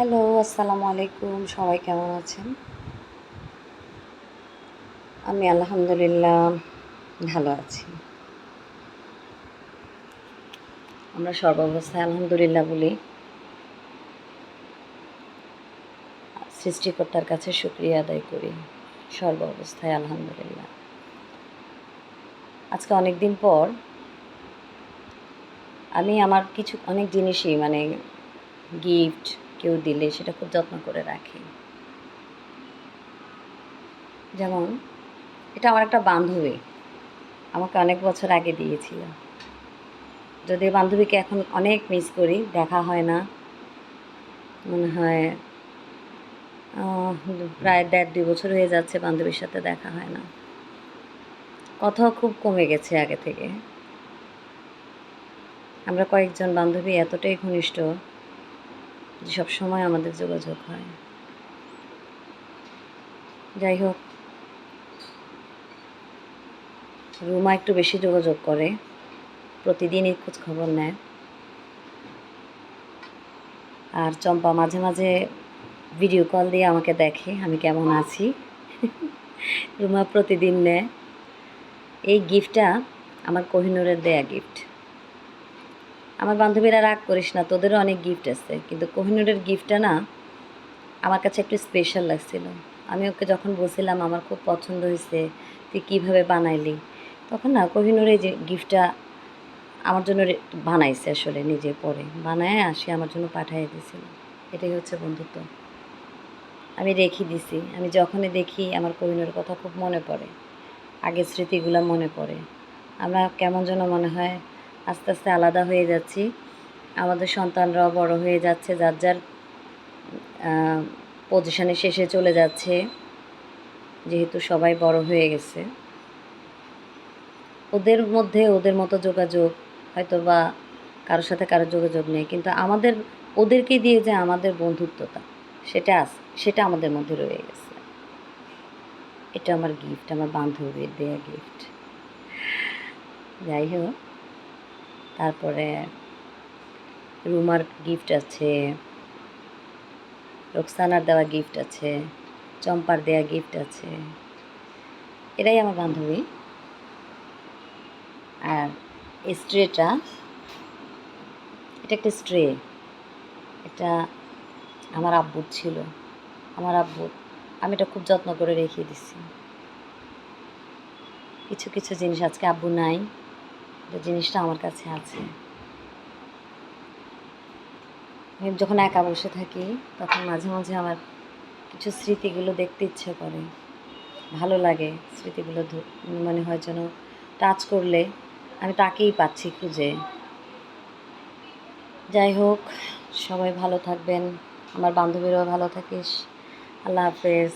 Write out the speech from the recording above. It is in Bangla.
হ্যালো, আসসালামু আলাইকুম। সবাই কেমন আছেন? আমি আলহামদুলিল্লাহ ভালো আছি। আমরা সর্বাবস্থায় আলহামদুলিল্লাহ বলি। সৃষ্টিকর্তার কাছে শুকরিয়া আদায় করি। সর্ব অবস্থায় আলহামদুলিল্লাহ। আজকে অনেক দিন পর আমি আমার অনেক জিনিসই গিফট কেউ দিলে সেটা খুব যত্ন করে রাখি। যেমন এটা আমার একটা বান্ধবী আমাকে অনেক বছর আগে দিয়েছিল। যদিও বান্ধবীকে এখন অনেক মিস করি, দেখা হয় না। মনে হয় প্রায় ১.৫-২ বছর হয়ে যাচ্ছে বান্ধবীর সাথে দেখা হয় না। কথাও খুব কমে গেছে আগে থেকে। আমরা কয়েকজন বান্ধবী এতটাই ঘনিষ্ঠ যে সবসময় আমাদের যোগাযোগ হয়। যাই হোক, রুমা একটু বেশি যোগাযোগ করে, প্রতিদিনই খোঁজ খবর নেয়। আর চম্পা মাঝে মাঝে ভিডিও কল দিয়ে আমাকে দেখে আমি কেমন আছি। রুমা প্রতিদিন নেয়। এই গিফটটা আমার কোহিনূরের দেয়া গিফট। আমার বান্ধবীরা রাগ করিস না, তোদেরও অনেক গিফট আছে, কিন্তু কোহিনূরের গিফটটা না আমার কাছে একটু স্পেশাল লাগছিল। আমি ওকে যখন বলছিলাম আমার খুব পছন্দ হয়েছে, তুই কীভাবে বানাইলি, তখন না কোহিনূর এই যে গিফটটা আমার জন্য বানাইছে, আসলে নিজে পরে বানায় আসে আমার জন্য পাঠিয়ে দিয়েছিল। এটাই হচ্ছে বন্ধুত্ব। আমি রেখে দিছি, আমি যখনই দেখি আমার কোহিনূরের কথা খুব মনে পড়ে, আগের স্মৃতিগুলো মনে পড়ে। আমরা কেমন যেন মনে হয় আস্তে আস্তে আলাদা হয়ে যাচ্ছি। আমাদের সন্তানরাও বড় হয়ে যাচ্ছে, যার যার পজিশনে শেষে চলে যাচ্ছে, যেহেতু সবাই বড় হয়ে গেছে। ওদের মধ্যে ওদের মতো যোগাযোগ, হয়তো বা কারোর সাথে কারো যোগাযোগ নেই, কিন্তু আমাদের ওদেরকে দিয়ে যে আমাদের বন্ধুত্বটা সেটা আমাদের মধ্যে রয়ে গেছে। এটা আমার গিফট, আমার বান্ধবীর দেয়া গিফট। যাই হোক, তারপরে রুমার গিফট আছে, রোকসানার দেওয়া গিফট আছে, চম্পার দেওয়া গিফট আছে। এরাই আমার বান্ধবী। আর স্ট্রেটা, এটা একটা স্ট্রে, এটা আমার আব্বুর ছিল। আমি এটা খুব যত্ন করে রেখে দিছি। কিছু কিছু জিনিস আজকে আব্বু নাই, জিনিসটা আমার কাছে আছে। আমি যখন একা বসে থাকি তখন মাঝে মাঝে আমার কিছু স্মৃতিগুলো দেখতে ইচ্ছে করে, ভালো লাগে। স্মৃতিগুলো মনে হয় যেন টাচ করলে আমি তাকেই পাচ্ছি খুঁজে। যাই হোক, সবাই ভালো থাকবেন, আমার বান্ধবীরাও ভালো থাকিস। আল্লাহ হাফেজ।